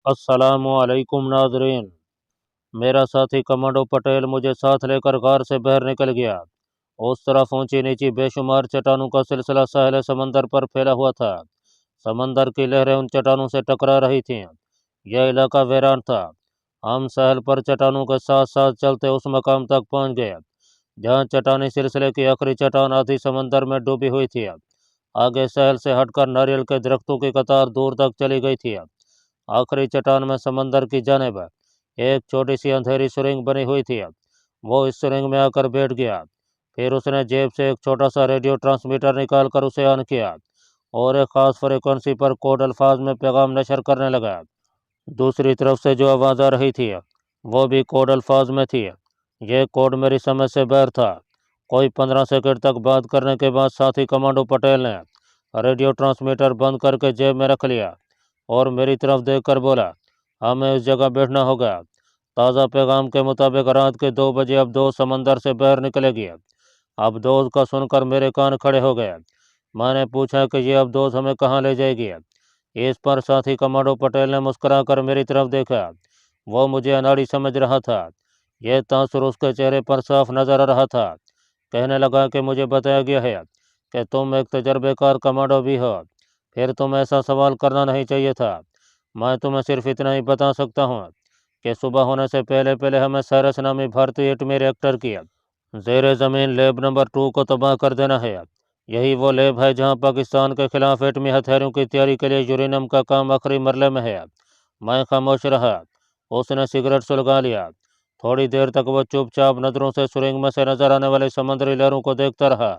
अस्सलाम वालेकुम नाजरीन। मेरा साथी कमांडो पटेल मुझे साथ लेकर गार से बाहर निकल गया। उस तरफ ऊंची नीची बेशुमार चट्टानों का सिलसिला साहिल समंदर पर फैला हुआ था। समंदर की लहरें उन चट्टानों से टकरा रही थीं। यह इलाका वीरान था। हम साहिल पर चट्टानों के साथ साथ चलते उस मकाम तक पहुंच गए जहां चट्टानी सिलसिले की आखिरी चट्टान आधी समंदर में डूबी हुई थी। आगे साहिल से हटकर नारियल के दरख्तों की कतार दूर तक चली गई थी। आखिरी चट्टान में समंदर की जानिब एक छोटी सी अंधेरी सुरंग बनी हुई थी। वो इस सुरंग में आकर बैठ गया। फिर उसने जेब से एक छोटा सा रेडियो ट्रांसमीटर निकाल कर उसे ऑन किया और एक खास फ्रिक्वेंसी पर कोड अल्फाज में पैगाम नशर करने लगा। दूसरी तरफ से जो आवाज़ आ रही थी वो भी कोड अल्फाज में थी। यह कोड मेरी समझ से बाहर था। कोई 15 सेकंड तक बात करने के बाद साथी कमांडो पटेल ने रेडियो ट्रांसमीटर बंद करके जेब में रख लिया और मेरी तरफ देखकर बोला, हमें इस जगह बैठना होगा। ताज़ा पैगाम के मुताबिक रात के 2 बजे अबदोज समंदर से बाहर निकलेगी। अबदोज का सुनकर मेरे कान खड़े हो गए। मैंने पूछा कि ये अबदोज हमें कहाँ ले जाएगी। इस पर साथी कमांडो पटेल ने मुस्कुराकर मेरी तरफ देखा। वो मुझे अनाड़ी समझ रहा था। यह तासुर उसके चेहरे पर साफ नजर आ रहा था। कहने लगा कि मुझे बताया गया है कि तुम एक तजर्बेकार कमांडो भी हो। फिर तुम ऐसा सवाल करना नहीं चाहिए था। मैं तुम्हें सिर्फ इतना ही बता सकता हूँ कि सुबह होने से पहले पहले हमें साइरस नामी भारतीय एटमी रिएक्टर की ज़ेर ज़मीन लैब नंबर 2 को तबाह कर देना है। यही वो लैब है जहाँ पाकिस्तान के खिलाफ एटमी हथियारों की तैयारी के लिए यूरेनियम का काम आखिरी मरले में है। मैं खामोश रहा। उसने सिगरेट सुलगा लिया। थोड़ी देर तक वो चुपचाप नज़रों से सुरंग में से नजर आने वाली समुद्री लहरों को देखता रहा।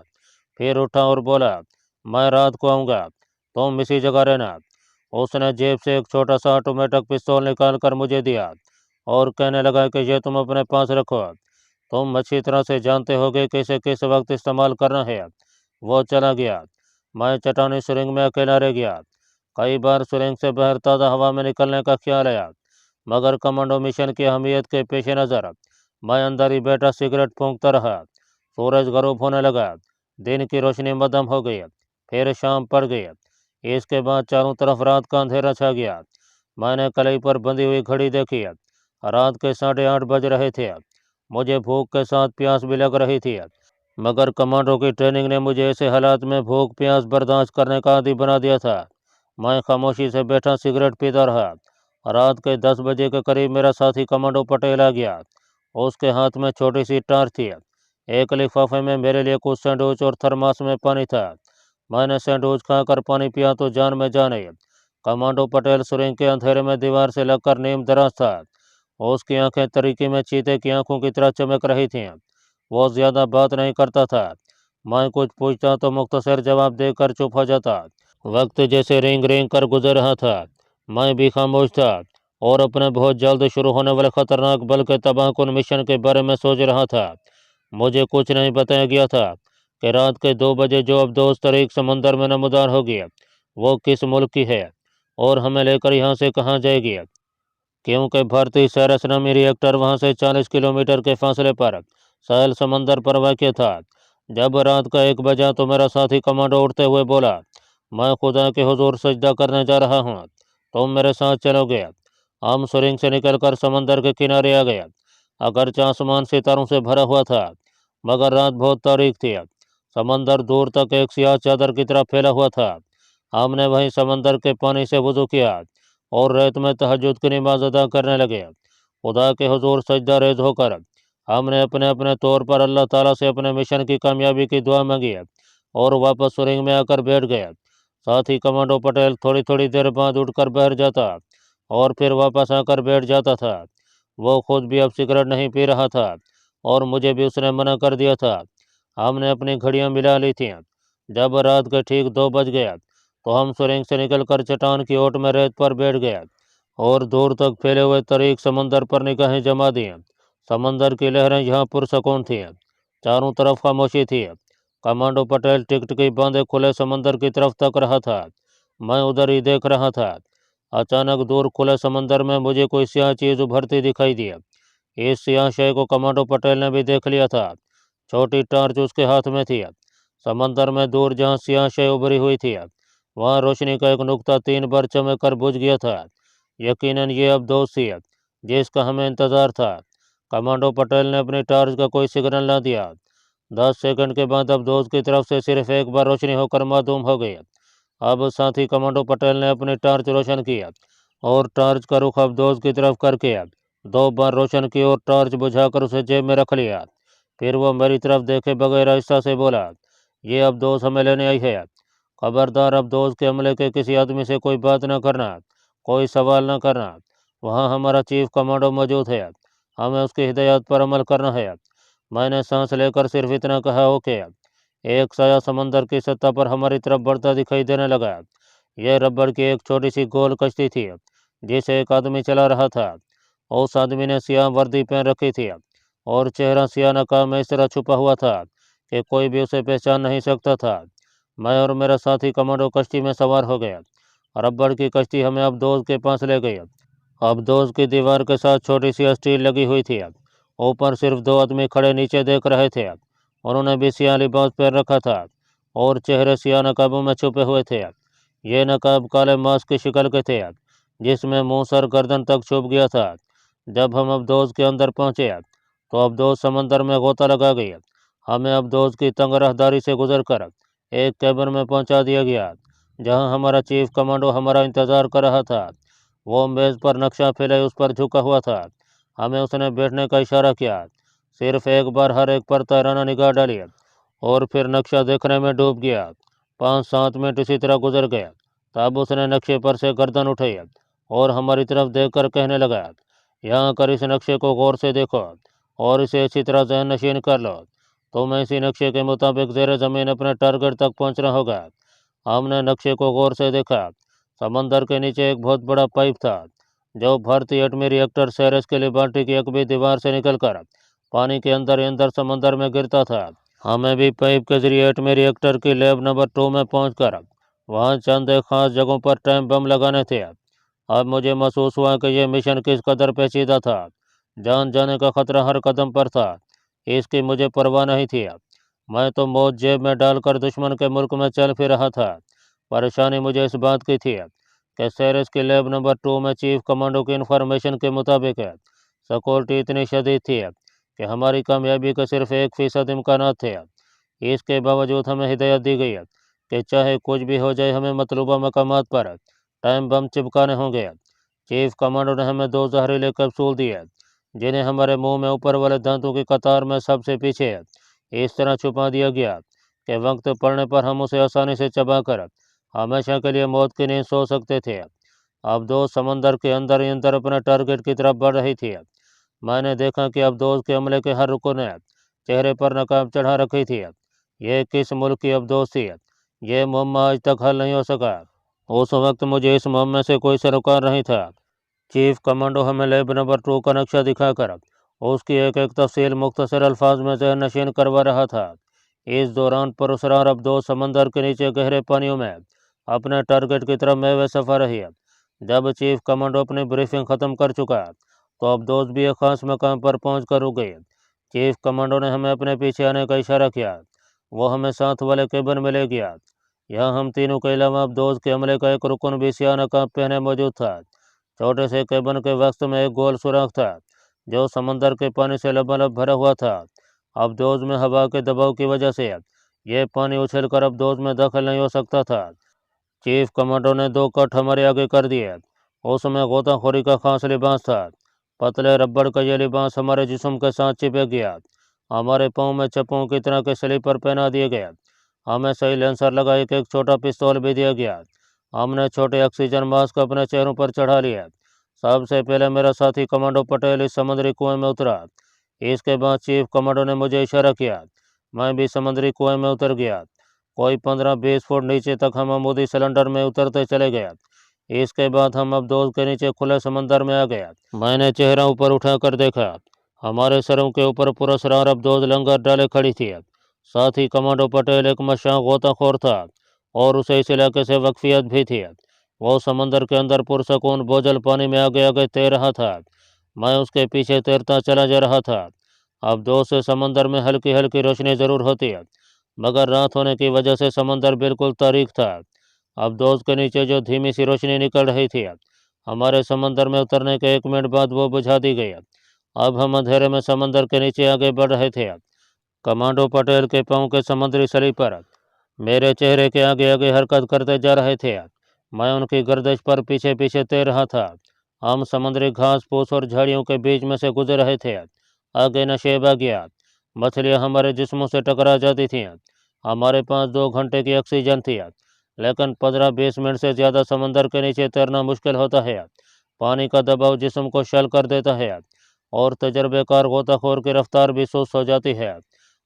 फिर उठा और बोला, मैं रात को आऊँगा, तुम इसी जगह रहना। उसने जेब से एक छोटा सा ऑटोमेटिक पिस्तौल निकाल कर मुझे दिया और कहने लगा कि यह तुम अपने पास रखो। तुम अच्छी तरह से जानते होगे कि इसे किस वक्त इस्तेमाल करना है। वो चला गया। मैं चट्टानी सुरंग में अकेला रह गया। कई बार सुरंग से बाहर ताज़ा हवा में निकलने का ख्याल आया, मगर कमांडो मिशन की अहमियत के पेश नज़र मैं अंदर ही बैठा सिगरेट फूंकता रहा। सूरज गरूब होने लगा। दिन की रोशनी मध्यम हो गई। फिर शाम पड़ गई। इसके बाद चारों तरफ रात का अंधेरा छा गया। मैंने कलाई पर बंधी हुई घड़ी देखी। रात के 8:30 बज रहे थे। मुझे भूख के साथ प्यास भी लग रही थी, मगर कमांडो की ट्रेनिंग ने मुझे ऐसे हालात में भूख प्यास बर्दाश्त करने का आदी बना दिया था। मैं खामोशी से बैठा सिगरेट पीता रहा। रात के 10 बजे के करीब मेरा साथी कमांडो पटेल आ गया। उसके हाथ में छोटी सी टार्च थी। एक लिफाफे में मेरे लिए कुछ सैंडविच और थर्मास में पानी था। मैंने सैंडविच खाकर पानी पिया तो जान में जान आई। कमांडो पटेल सुरंग के अंधेरे में दीवार से लगकर नीम दराज था। उसकी आंखें तरीके में चीते की आंखों की तरह चमक रही थीं। वो ज्यादा बात नहीं करता था। मैं कुछ पूछता तो मुख्तसर जवाब देकर चुप हो जाता। वक्त जैसे रेंग रेंग कर गुजर रहा था। मैं भी खामोश था और अपने बहुत जल्द शुरू होने वाले खतरनाक बल्कि तबाहकुन मिशन के बारे में सोच रहा था। मुझे कुछ नहीं बताया गया था कि रात के 2 बजे जो अबदोज तारीख समंदर में नमदार होगी वो किस मुल्क की है और हमें लेकर यहाँ से कहाँ जाएगी, क्योंकि भारतीय साइरस नामी रिएक्टर वहाँ से 40 किलोमीटर के फासले पर साहिल समंदर पर वाक़ था। जब रात का 1 बजा तो मेरा साथी कमांडो उठते हुए बोला, मैं खुदा के हुजूर सजदा करने जा रहा हूँ, तुम मेरे साथ चलोगे। हम सुरंग से निकलकर समंदर के किनारे आ गए। अगरचे आसमान सितारों से भरा हुआ था, मगर रात बहुत तारीख थी। समंदर दूर तक एक सियाह चादर की तरह फैला हुआ था। हमने वहीं समंदर के पानी से वजू किया और रात में तहज्जुद की नमाज अदा करने लगे। खुदा के हुजूर सजदा रेज होकर हमने अपने अपने तौर पर अल्लाह ताला से अपने मिशन की कामयाबी की दुआ मांगी और वापस सुरंग में आकर बैठ गए। साथ ही कमांडो पटेल थोड़ी थोड़ी देर बाद उठकर बैठ जाता और फिर वापस आकर बैठ जाता था। वो खुद भी अब सिगरेट नहीं पी रहा था और मुझे भी उसने मना कर दिया था। हमने अपनी घड़ियां मिला ली थीं। जब रात के ठीक 2 बज गया तो हम सुरंग से निकलकर चट्टान की ओट में रेत पर बैठ गए और दूर तक फैले हुए तरीक समंदर पर निगाहें जमा दी। समंदर की लहरें यहाँ पुरसकून थीं। चारों तरफ खामोशी थी। कमांडो पटेल टिकटिकी बांधे खुले समंदर की तरफ तक रहा था। मैं उधर ही देख रहा था। अचानक दूर खुले समंदर में मुझे कोई स्याह चीज उभरती दिखाई दी। इस स्याह शय को कमांडो पटेल ने भी देख लिया था। छोटी टार्च उसके हाथ में थी। समंदर में दूर जहाँ स्याह शय उभरी हुई थी वहाँ रोशनी का एक नुक्ता 3 बार चमक कर बुझ गया था। यकीनन ये अफदोस थी जिसका हमें इंतज़ार था। कमांडो पटेल ने अपनी टार्च का कोई सिग्नल न दिया। 10 सेकंड के बाद अफदोस की तरफ से सिर्फ एक बार रोशनी होकर मालूम हो गई। अब साथी कमांडो पटेल ने अपनी टार्च रोशन किया और टार्च का रुख अफदोस की तरफ करके 2 बार रोशन की और टार्च बुझाकर उसे जेब में रख लिया। फिर वो मेरी तरफ देखे बगैर आहिस्ता से बोला, ये अफदोस हमें लेने आई है। खबरदार अफदोस के अमले के किसी आदमी से कोई बात न करना, कोई सवाल न करना। वहाँ हमारा चीफ कमांडो मौजूद है, हमें उसकी हिदायत पर अमल करना है। मैंने सांस लेकर सिर्फ इतना कहा, ओके। एक साया समंदर की सतह पर हमारी तरफ बढ़ता दिखाई देने लगा। यह रबड़ की एक छोटी सी गोल कश्ती थी जिसे एक आदमी चला रहा था। उस आदमी ने सियाह वर्दी पहन रखी थी और चेहरा सियाह नकाब में इस तरह छुपा हुआ था कि कोई भी उसे पहचान नहीं सकता था। मैं और मेरा साथी कमांडो कश्ती में सवार हो गया। रबड़ की कश्ती हमें अफदोस के पास ले गई। अफदोस की दीवार के साथ छोटी सी स्टील लगी हुई थी। ऊपर सिर्फ 2 आदमी खड़े नीचे देख रहे थे। उन्होंने भी सियाह लिबास पहन रखा था और चेहरे सियाह नकाबों में छुपे हुए थे। ये नकाब काले मांस की शक्ल के थे जिसमें मुंह सर गर्दन तक छुप गया था। जब हम अफदोस के अंदर पहुंचे तो अफदोस समंदर में गोता लगा गई। हमें अफदोस की तंग राहदारी से गुजर कर एक कैबिन में पहुंचा दिया गया जहां हमारा चीफ कमांडो हमारा इंतजार कर रहा था। वो मेज़ पर नक्शा फैले उस पर झुका हुआ था। हमें उसने बैठने का इशारा किया। सिर्फ एक बार हर एक पर तैराना निगाह डाली और फिर नक्शा देखने में डूब गया। 5-7 मिनट इसी तरह गुजर गए। तब उसने नक्शे पर से गर्दन उठाई और हमारी तरफ देखकर कहने लगा, यहाँ कर इस नक्शे को गौर से देखो और इसे अच्छी तरह जहन नशीन कर लो। तुम्हें इसी नक्शे के मुताबिक ज़ेरे ज़मीन अपने टारगेट तक पहुँचना होगा। हमने नक्शे को गौर से देखा। समंदर के नीचे एक बहुत बड़ा पाइप था जो भारतीय एटमी रिएक्टर सेरेस के लिबर्टी की अकबी दीवार से निकलकर पानी के अंदर ही अंदर समंदर में गिरता था। हमें भी पाइप के जरिए एटमी रिएक्टर की लैब नंबर 2 में पहुंचकर वहां चंद एक खास जगहों पर टाइम बम लगाने थे। अब मुझे महसूस हुआ कि यह मिशन किस कदर पेचीदा था। जान जाने का खतरा हर कदम पर था। इसकी मुझे परवाह नहीं थी। मैं तो मौत जेब में डालकर दुश्मन के मुल्क में चल फिर रहा था। परेशानी मुझे इस बात की थी कि सेरेस की लैब नंबर 2 में चीफ कमांडो की इन्फॉर्मेशन के मुताबिक सिक्योरिटी इतनी शदीद थी कि हमारी कामयाबी के सिर्फ 1% इम्कान थे। इसके बावजूद हमें हिदायत दी गई कि चाहे कुछ भी हो जाए हमें मतलूबा मकामात पर टाइम बम चिपकाने होंगे। चीफ कमांडो ने हमें 2 जहरीले कैप्सूल दिए जिन्हें हमारे मुंह में ऊपर वाले दांतों की कतार में सबसे पीछे इस तरह छुपा दिया गया कि वक्त पड़ने पर हम उसे आसानी से चबाकर हमेशा के लिए मौत की नींद सो सकते थे। अफदोस समंदर के अंदर ही अंदर अपने टारगेट की तरफ बढ़ रही थी। मैंने देखा कि अफदोस के हमले के हर रुकन ने चेहरे पर नकाब चढ़ा रखी थी। ये किस मुल्क की अफदोस थी, ये मुअम्मा आज तक हल नहीं हो सका। उस वक्त मुझे इस मुअम्मे से कोई सरोकार नहीं था। चीफ कमांडो हमें लैब नंबर 2 का नक्शा दिखाकर उसकी एक एक तफसील मुख्तसर अल्फाज में जहन नशीन करवा रहा था। इस दौरान पुरस्रार अफदोस समंदर के नीचे गहरे पानियों में अपने टारगेट की तरफ महवे सफ़र रही। जब चीफ कमांडो अपनी ब्रीफिंग ख़त्म कर चुका तो अफदोस भी एक खास मकाम पर पहुँच कर रुक गई। चीफ कमांडो ने हमें अपने पीछे आने का इशारा किया। वो हमें साथ वाले केबिन में ले गया। यहाँ हम तीनों के अलावा अफदोस के हमले का एक रुकन भी सियाह नकाब पहने मौजूद था। छोटे से केबिन के वक्त में एक गोल सुराख था जो समंदर के पानी से लबालब भरा हुआ था। अफदोस में हवा के दबाव की वजह से यह पानी उछलकर अफदोस में दाखिल नहीं हो सकता था। चीफ कमांडो ने 2 कट हमारे आगे कर दिए। उसमें गोताखोरी का खास लिबास था। पतले रबड़ का यह लिबास हमारे जिस्म के साथ चिपक गया। हमारे पाँव में चप्पों की तरह के स्लीपर पहना दिए गए। हमें सही लेंसर लगा एक छोटा पिस्तौल भी दिया गया। हमने छोटे ऑक्सीजन मास्क अपने चेहरों पर चढ़ा लिए। सबसे पहले मेरा साथी कमांडो पटेल इस समुद्री कुएं में उतरा। इसके बाद चीफ कमांडो ने मुझे इशारा किया। मैं भी समुद्री कुएं में उतर गया। कोई 15-20 फुट नीचे तक हम अमूदी सिलेंडर में उतरते चले गए। इसके बाद हम अफदोस के नीचे खुले समंदर में आ गए। मैंने चेहरा ऊपर उठाकर देखा। हमारे सरों के ऊपर पुरस्रार अफदोस लंगर डाले खड़ी थी। साथ ही कमांडो पटेल एक मशाक गोताखोर था और उसे इस इलाके से वक्फियत भी थी। वो समंदर के अंदर पुरसकून बोझल पानी में आगे आगे तैर रहा था। मैं उसके पीछे तैरता चला जा रहा था। अफदोस से समंदर में हल्की हल्की रोशनी ज़रूर होती है मगर रात होने की वजह से समंदर बिल्कुल तारीक था। अफदोस के नीचे जो धीमी सी रोशनी निकल रही थी हमारे समंदर में उतरने के 1 मिनट बाद वो बुझा दी गई। अब हम अंधेरे में समंदर के नीचे आगे बढ़ रहे थे। कमांडो पटेल के पाँव के समुद्री स्लीपर मेरे चेहरे के आगे आगे हरकत करते जा रहे थे। मैं उनकी गर्दश पर पीछे पीछे तैर रहा था। हम समुद्री घास फूस और झाड़ियों के बीच में से गुजर रहे थे। आगे नशेब आ गया। मछलियाँ हमारे जिस्मों से टकरा जाती थीं। हमारे पास 2 घंटे की ऑक्सीजन थी, लेकिन 15-20 मिनट से ज़्यादा समंदर के नीचे तैरना मुश्किल होता है। पानी का दबाव जिस्म को शल कर देता है और तजर्बेकार गोताखोर की रफ्तार भी सुस्त हो जाती है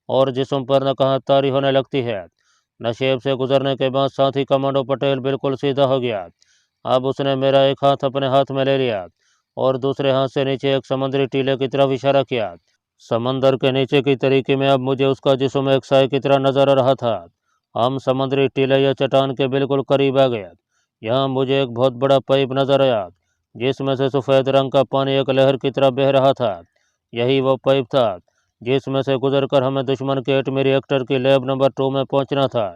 और जिस्म पर नकाहतारी होने लगती है। नशेब से गुजरने के बाद साथी कमांडो पटेल बिल्कुल सीधा हो गया। अब उसने मेरा एक हाथ अपने हाथ में ले लिया और दूसरे हाथ से नीचे एक समुद्री टीले की तरफ इशारा किया। समंदर के नीचे की तरीके में अब मुझे उसका जिस्म एक साए की तरह नजर आ रहा था। हम समुद्री टीले या चट्टान के बिल्कुल करीब आ गए। यहाँ मुझे एक बहुत बड़ा पाइप नजर आया जिसमें से सफ़ेद रंग का पानी एक लहर की तरह बह रहा था। यही वो पाइप था जिसमें से गुजरकर हमें दुश्मन के एटमी रिएक्टर की लैब नंबर 2 में पहुंचना था।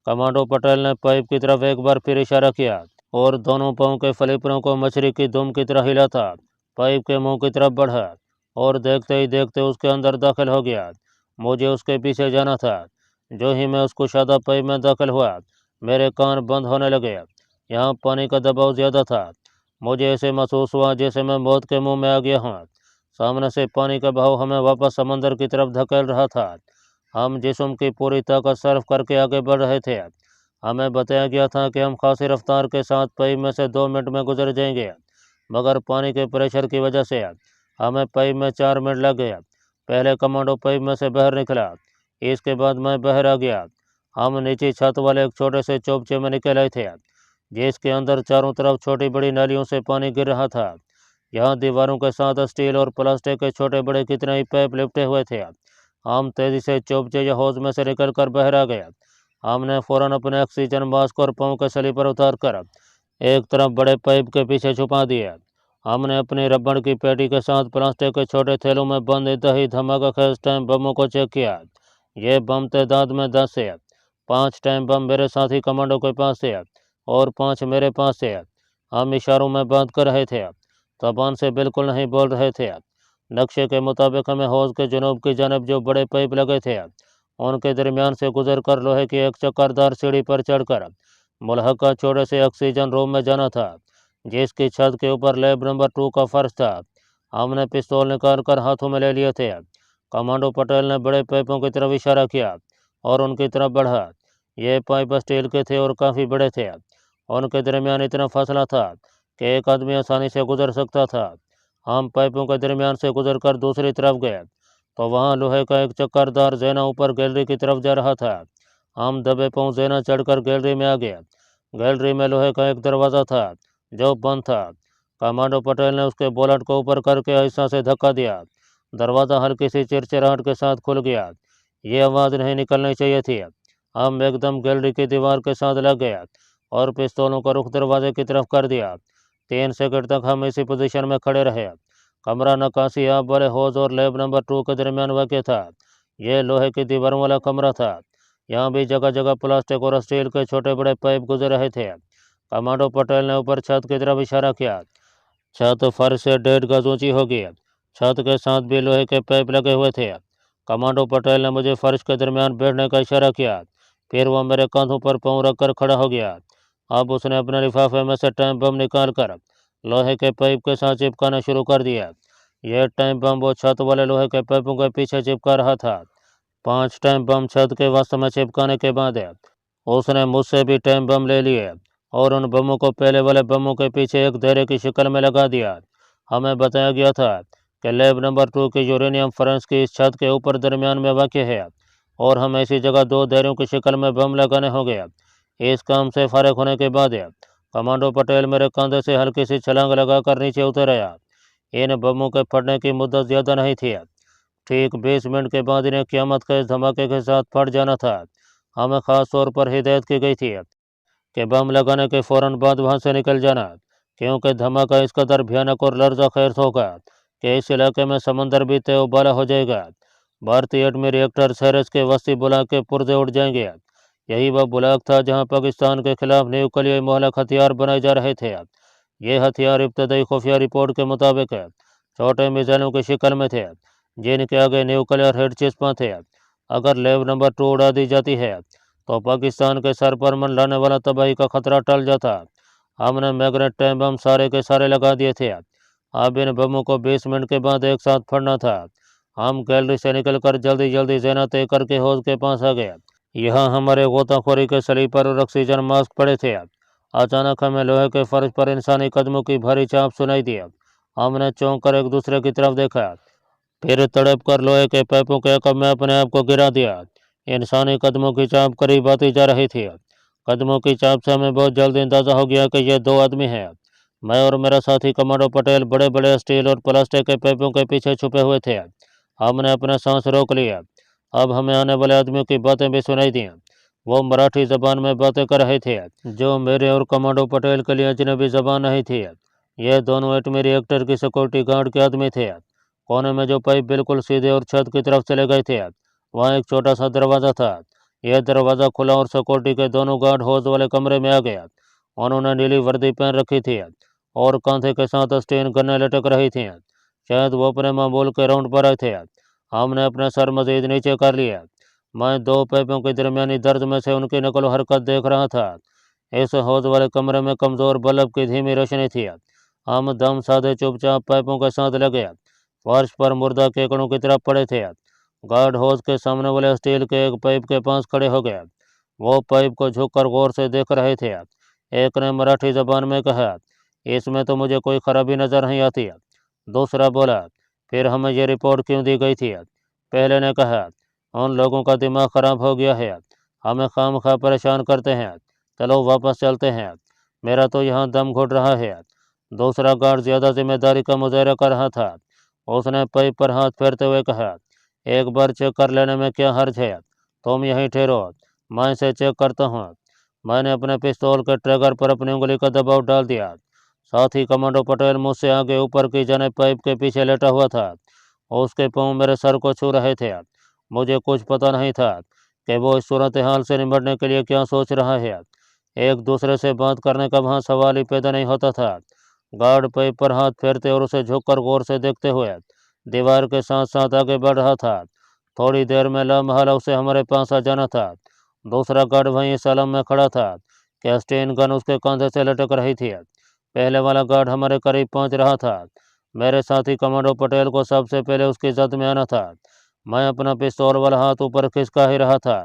कमांडो पटेल ने पाइप की तरफ एक बार फिर इशारा किया और दोनों पाँव के फ्लिपरों को मछली की दुम की तरह हिला था। पाइप के मुंह की तरफ बढ़ा और देखते ही देखते उसके अंदर दाखिल हो गया। मुझे उसके पीछे जाना था। जो ही मैं उस कुशादा पाइप में दाखिल हुआ, मेरे कान बंद होने लगे। यहाँ पानी का दबाव ज़्यादा था। मुझे ऐसे महसूस हुआ जैसे मैं मौत के मुंह में आ गया हूँ। सामने से पानी का बहाव हमें वापस समंदर की तरफ धकेल रहा था। हम जिस्म की पूरी ताकत सर्फ करके आगे बढ़ रहे थे। हमें बताया गया था कि हम खासी रफ्तार के साथ पाइप में से 2 मिनट में गुजर जाएंगे, मगर पानी के प्रेशर की वजह से हमें पाइप में 4 मिनट लग गए। पहले कमांडो पाइप में से बाहर निकला, इसके बाद मैं बाहर आ गया। हम नीचे छत वाले एक छोटे से चौबचे में निकल आए थे जिसके अंदर चारों तरफ छोटी बड़ी नालियों से पानी गिर रहा था। यहाँ दीवारों के साथ स्टील और प्लास्टिक के छोटे बड़े कितने ही पाइप लिपटे हुए थे। हम तेजी से चौबचे या हौज में से निकल कर बाहर आ गए। हमने फौरन अपने ऑक्सीजन मास्क और पाँव के स्लीपर उतार कर एक तरफ बड़े पाइप के पीछे छुपा दिए। हमने अपनी रबड़ की पेटी के साथ प्लास्टिक के छोटे थैलों में बंद दही धमाका खेज टाइम बमों को चेक किया। ये बम तादाद में 10 से 5 टाइम बम मेरे साथी कमांडो के पास थे और 5 मेरे पास थे। हम इशारों में बात कर रहे थे, जबान से बिल्कुल नहीं बोल रहे थे। नक्शे के मुताबिक हमें हौज के जुनूब की जानब जो बड़े पाइप लगे थे उनके दरमियान से गुजर कर लोहे की एक चक्करदार सीढ़ी पर चढ़कर मुल्हका छोटे से ऑक्सीजन रूम में जाना था जिसकी छत के ऊपर लैब नंबर 2 का फर्श था। हमने पिस्तौल निकाल कर हाथों में ले लिए थे। कमांडो पटेल ने बड़े पाइपों की तरफ इशारा किया और उनकी तरफ बढ़ा। ये पाइप स्टील के थे और काफ़ी बड़े थे। उनके दरमियान इतना फासला था कि एक आदमी आसानी से गुजर सकता था। हम पाइपों के दरमियान से गुजर कर दूसरी तरफ गए तो वहाँ लोहे का एक चक्करदार ज़ैना ऊपर गैलरी की तरफ जा रहा था। हम दबे पाँव ज़ैना चढ़कर गैलरी में आ गए। गैलरी में लोहे का एक दरवाज़ा था जो बंद था। कमांडो पटेल ने उसके बोनट को ऊपर करके ऐसा से धक्का दिया। दरवाज़ा हल्की सी चिरचिराहट के साथ खुल गया। ये आवाज़ नहीं निकलनी चाहिए थी। हम एकदम गैलरी की दीवार के साथ लग गए और पिस्तौलों का रुख दरवाजे की तरफ कर दिया। 3 सेकंड तक हम इसी पोजीशन में खड़े रहे। कमरा नक्काशी आप वाले हौज और लैब नंबर 2 के दरमियान वाक़ था। यह लोहे की दीवारों वाला कमरा था। यहाँ भी जगह जगह प्लास्टिक और स्टील के छोटे बड़े पाइप गुजर रहे थे। कमांडो पटेल ने ऊपर छत की तरफ इशारा किया। छत फर्श से 1.5 गज ऊंची होगी। छत के साथ भी लोहे के पाइप लगे हुए थे। कमांडो पटेल ने मुझे फर्श के दरमियान बैठने का इशारा किया। फिर वह मेरे कांधों पर पाँव रखकर खड़ा हो गया। अब उसने अपने लिफाफे में से टाइम बम निकाल कर लोहे के पाइप के साथ चिपकाना शुरू कर दिया। यह टाइम बम वो छत वाले लोहे के पाइपों के पीछे चिपका रहा था। 5 टाइम बम छत के वस्त में चिपकाने के बाद उसने मुझसे भी टाइम बम ले लिए और उन बमों को पहले वाले बमों के पीछे एक दायरे की शक्ल में लगा दिया। हमें बताया गया था कि लैब नंबर 2 की यूरेनियम फर्नेस की इस छत के ऊपर दरमियान में वाक़ है और हमें इसी जगह 2 दायरों की शक्ल में बम लगाने होंगे। इस काम से फारिग होने के बाद कमांडो पटेल मेरे कंधे से हल्की सी छलांग लगाकर नीचे उतर आया। इन बमों के फटने की मुद्दत ज़्यादा नहीं थी। ठीक 20 मिनट के बाद इन्हें क़यामत के इस धमाके के साथ फट जाना था। हमें ख़ास तौर पर हिदायत की गई थी कि बम लगाने के फ़ौरन बाद वहाँ से निकल जाना, क्योंकि धमाका इस कदर भयानक और लर्ज़ाखेज़ होगा कि इस इलाके में समंदर भी तय उबाला हो जाएगा। भारतीय एटमी रिएक्टर सेरेस के वस्ती बुलाक के पुर्जे उड़ जाएंगे। यही वह बुलाक था जहाँ पाकिस्तान के खिलाफ न्यूक्लियर मोहलक हथियार बनाए जा रहे थे। ये हथियार इब्तदाई खुफिया रिपोर्ट के मुताबिक छोटे मिसाइलों की शक्ल में थे, जिनके आगे न्यूक्लियर हेड चिस्पा थे। अगर लैब नंबर 2 उड़ा दी जाती है तो पाकिस्तान के सर पर मंडराने वाला तबाही का खतरा टल जाता। हमने मैग्नेट टाइम बम सारे के सारे लगा दिए थे। अब इन बमों को 20 मिनट के बाद एक साथ फटना था। हम गैलरी से निकलकर जल्दी जल्दी ज़ेना तय करके हौज के पास आ गए। यहाँ हमारे गोताखोरी के स्लीपर और ऑक्सीजन मास्क पड़े थे। अचानक हमें लोहे के फर्श पर इंसानी कदमों की भारी चाप सुनाई दी। हमने चौंक कर एक दूसरे की तरफ देखा, फिर तड़प कर लोहे के पाइपों के कब में अपने आप को गिरा दिया। इंसानी कदमों की चाप करीब आती जा रही थी। कदमों की चाप से हमें बहुत जल्दी अंदाजा हो गया कि ये 2 आदमी हैं। मैं और मेरा साथी कमांडो पटेल बड़े बड़े स्टील और प्लास्टिक के पाइपों के पीछे छुपे हुए थे। हमने अपना सांस रोक लिया। अब हमें आने वाले आदमियों की बातें भी सुनाई दी। वो मराठी जबान में बातें कर रहे थे, जो मेरे और कमांडो पटेल के लिए अजनबी जबान नहीं थी। ये दोनों एटमी रिएक्टर की सिक्योरिटी गार्ड के आदमी थे। कोने में जो पाइप बिल्कुल सीधे और छत की तरफ चले गए थे, वहाँ एक छोटा सा दरवाज़ा था। यह दरवाज़ा खुला और सिक्योरिटी के दोनों गार्ड हौज वाले कमरे में आ गया। उन्होंने नीली वर्दी पहन रखी थी और कांधे के साथ स्टेन गन्ने लटक रही थी। शायद वो अपने मामूल के राउंड पर आए थे। हमने अपने सर मजीद नीचे कर लिया। मैं 2 पाइपों के दरमियानी दर्द में से उनकी नकल हरकत देख रहा था। इस हौज वाले कमरे में कमज़ोर बल्ब की धीमी रोशनी थी। हम दम साधे चुपचाप पाइपों के साथ लगे फर्श पर मुर्दा केकड़ों की तरह पड़े थे। गार्ड हौज के सामने वाले स्टील के एक पाइप के पास खड़े हो गए। वो पाइप को झुककर गौर से देख रहे थे। एक ने मराठी जबान में कहा, इसमें तो मुझे कोई खराबी नज़र नहीं आती। दूसरा बोला, फिर हमें ये रिपोर्ट क्यों दी गई थी? पहले ने कहा, उन लोगों का दिमाग खराब हो गया है, हमें खामखा परेशान करते हैं, चलो वापस चलते हैं, मेरा तो यहाँ दम घुट रहा है। दूसरा गार्ड ज़्यादा जिम्मेदारी का मुजाहरा कर रहा था। उसने पाइप पर हाथ फेरते हुए कहा, एक बार चेक कर लेने में क्या हर्ज है, तुम यहीं ठहरो, मैं इसे चेक करता हूँ। मैंने अपने पिस्तौल के ट्रिगर पर अपनी उंगली का दबाव डाल दिया। साथ ही कमांडो पटेल मुझसे आगे ऊपर की जाने पाइप के पीछे लेटा हुआ था। उसके पाँव मेरे सर को छू रहे थे। मुझे कुछ पता नहीं था कि वो इस सूरत हाल से निपटने के लिए क्या सोच रहा है। एक दूसरे से बात करने का वहाँ सवाल ही पैदा नहीं होता था। गार्ड पाइप पर हाथ फेरते और उसे झुककर गौर से देखते हुए दीवार के साथ साथ आगे बढ़ रहा था। थोड़ी देर में लामहला उसे हमारे पास आ जाना था। दूसरा गार्ड वहीं इस आलम में खड़ा था कि स्टेन गन उसके कंधे से लटक रही थी। पहले वाला गार्ड हमारे करीब पहुंच रहा था। मेरे साथी कमांडो पटेल को सबसे पहले उसकी जद में आना था। मैं अपना पिस्तौल वाला हाथ ऊपर खिसका ही रहा था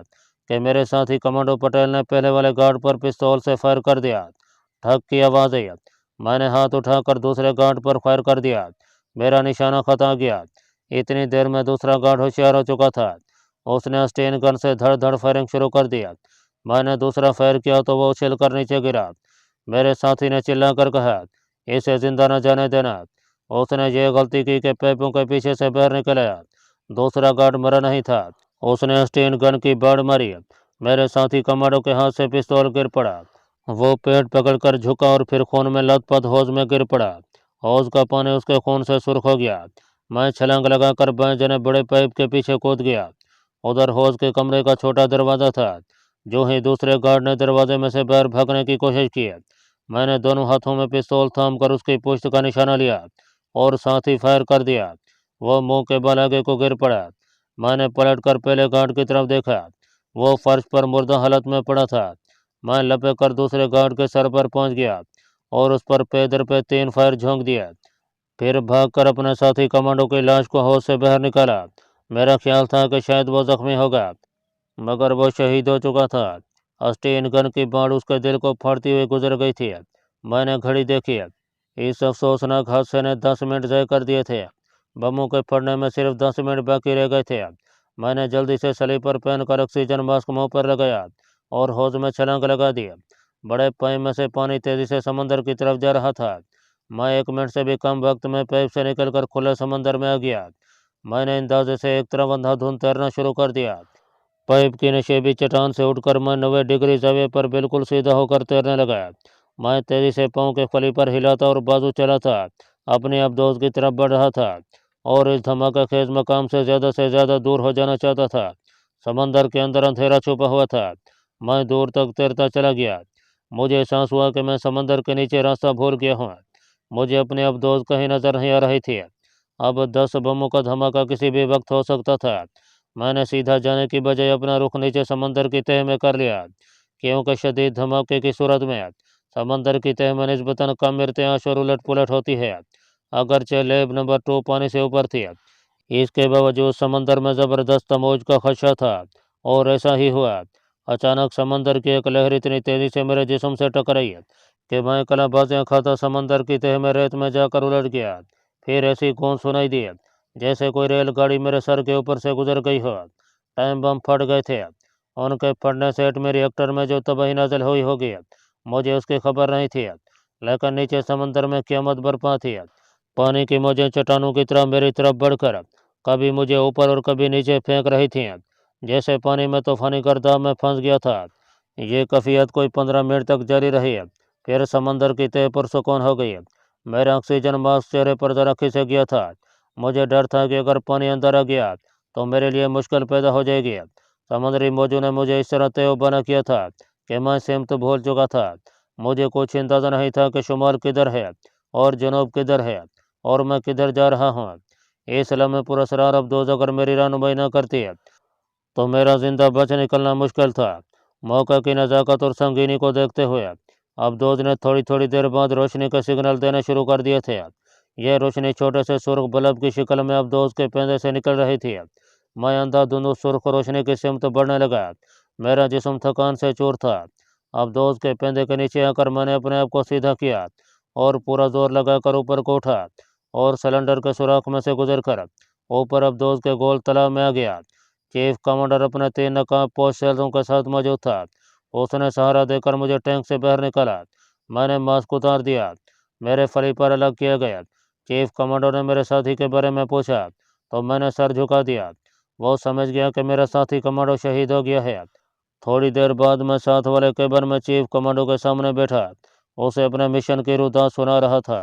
कि मेरे साथी कमांडो पटेल ने पहले वाले गार्ड पर पिस्तौल से फायर कर दिया। ठक की आवाज़ आई। मैंने हाथ उठाकर दूसरे गार्ड पर फायर कर दिया। मेरा निशाना खता गया। इतनी देर में दूसरा गार्ड होशियार हो चुका था। उसने स्टेन गन से धड़ धड़ फायरिंग शुरू कर दिया। मैंने दूसरा फायर किया तो वो उछल कर नीचे गिरा। मेरे साथी ने चिल्लाकर कहा, इसे जिंदा न जाने देना। उसने ये गलती की कि पाइपों के पीछे से बाहर निकल आया। दूसरा गार्ड मरा नहीं था, उसने स्टेन गन की बाड़ मारी। मेरे साथी कमांडो के हाथ से पिस्तौल गिर पड़ा। वो पेट पकड़कर झुका और फिर खून में लथपथ हौज में गिर पड़ा। हौज का पानी उसके खून से सुर्ख हो गया। मैं छलांग लगाकर बाएं जने बड़े पाइप के पीछे कूद गया। उधर हौज के कमरे का छोटा दरवाज़ा था। जो ही दूसरे गार्ड ने दरवाजे में से बाहर भागने की कोशिश की, मैंने दोनों हाथों में पिस्तौल थाम कर उसकी पुश्त का निशाना लिया और साथ ही फायर कर दिया। वो मुंह के बल आगे को गिर पड़ा। मैंने पलटकर पहले गार्ड की तरफ देखा। वो फर्श पर मुर्दा हालत में पड़ा था। मैं लपक कर दूसरे गार्ड के सर पर पहुंच गया और उस पर पैदर पे 3 फायर झोंक दिया। फिर भागकर अपने साथी कमांडो की लाश को हौज से बाहर निकाला। मेरा ख्याल था कि शायद वो जख्मी होगा, मगर वो शहीद हो चुका था। अस्टीन गन की बाढ़ उसके दिल को फाड़ती हुई गुजर गई थी। मैंने घड़ी देखी। इस अफसोसनाक हादसे ने 10 मिनट तय कर दिए थे। बमों के फटने में सिर्फ 10 मिनट बाकी रह गए थे। मैंने जल्दी से स्लीपर पहनकर ऑक्सीजन मास्क मुंह पर लगाया और हौज में छलांग लगा दी। बड़े पाइप में से पानी तेजी से समंदर की तरफ जा रहा था। मैं 1 मिनट से भी कम वक्त में पाइप से निकलकर खुले समंदर में आ गया। मैंने अंदाजे से एक तरफ अंधाधुंध तैरना शुरू कर दिया। पाइप की नशेबी चट्टान से उठकर मैं 90 डिग्री जगह पर बिल्कुल सीधा होकर तैरने लगा। मैं तेजी से पाँव के फली पर हिलाता और बाजू चलाता अपने आप दोस्त की तरफ बढ़ रहा था और इस धमाका खेज मकाम से ज़्यादा दूर हो जाना चाहता था। समंदर के अंदर अंधेरा छुपा हुआ था। मैं दूर तक तैरता चला गया। मुझे एहसास हुआ कि मैं समंदर के नीचे रास्ता भूल गया हूँ। मुझे अपने अब दोस्त कहीं नजर नहीं आ रही थी। अब 10 बमों का धमाका किसी भी वक्त हो सकता था। मैंने सीधा जाने की बजाय अपना रुख नीचे समंदर की तह में कर लिया, क्योंकि शदीद धमाके की सूरत में समंदर की तह में निस्बतन कम इर्तियाश और उलट पुलट होती है। अगरचे लैब नंबर 2 पानी से ऊपर थी, इसके बावजूद समंदर में ज़बरदस्त मौज का खदशा था। और ऐसा ही हुआ। अचानक समंदर की एक लहर इतनी तेज़ी से मेरे जिस्म से टकराई कि मैं कलाबाजियाँ खाता समंदर की तह में रेत में जाकर उलट गया। फिर ऐसी गूंज सुनाई दी जैसे कोई रेलगाड़ी मेरे सर के ऊपर से गुजर गई हो। टाइम बम फट गए थे। उनके फटने से एटमी रिएक्टर में जो तबाही नाजिल हुई होगी, मुझे उसकी खबर नहीं थी। लेकिन नीचे समंदर में क़यामत बरपा थी। पानी की मौजें चट्टानों की तरह मेरी तरफ बढ़कर कभी मुझे ऊपर और कभी नीचे फेंक रही थीं, जैसे पानी में तूफानी गर्दाब में फंस गया था। ये कैफियत कोई 15 मिनट तक जारी रही। फिर समंदर की तह पुरसुकून हो गई। मेरा ऑक्सीजन मास्क चेहरे पर जरा खिसक गया था। मुझे डर था कि अगर पानी अंदर आ गया तो मेरे लिए मुश्किल पैदा हो जाएगी। समुद्री मौजों ने मुझे इस तरह तैयार किया था कि मैं सिमत भूल चुका था। मुझे कुछ अंदाज़ा नहीं था कि शुमाल किधर है और जनूब किधर है और मैं किधर जा रहा हूँ। इस लम्हे पुरस्कार अब दोस्त अगर मेरी रहनुमाई न करती तो मेरा जिंदा बच निकलना मुश्किल था। मौका की नज़ाकत और संगीनी को देखते हुए अब दोस्त ने थोड़ी थोड़ी देर बाद रोशनी के सिग्नल देने शुरू कर दिए थे। यह रोशनी छोटे से सुर्ख बल्ब की शक्ल में अब दोस्त के पेंदे से निकल रही थी। मैं अंधाधुंध उस सुर्ख रोशनी की सिमत बढ़ने लगा। मेरा जिस्म थकान से चूर था। अब दोस्त के पेंदे के नीचे आकर मैंने अपने आप को सीधा किया और पूरा जोर लगाकर ऊपर को उठा और सिलेंडर के सुराख में से गुजर कर ऊपर अब दोस्त के गोल तालाब में आ गया। चीफ कमांडर अपने 3 नकाब पोस्ट सेल्सों के साथ मौजूद था। उसने सहारा देकर मुझे टैंक से बाहर निकाला। मैंने मास्क उतार दिया। मेरे फलीपर अलग किए गए। चीफ कमांडर ने मेरे साथी के बारे में पूछा तो मैंने सर झुका दिया। वो समझ गया कि मेरा साथी कमांडो शहीद हो गया है। थोड़ी देर बाद मैं साथ वाले केबिन में चीफ कमांडो के सामने बैठा, उसे अपने मिशन की रुदात सुना रहा था।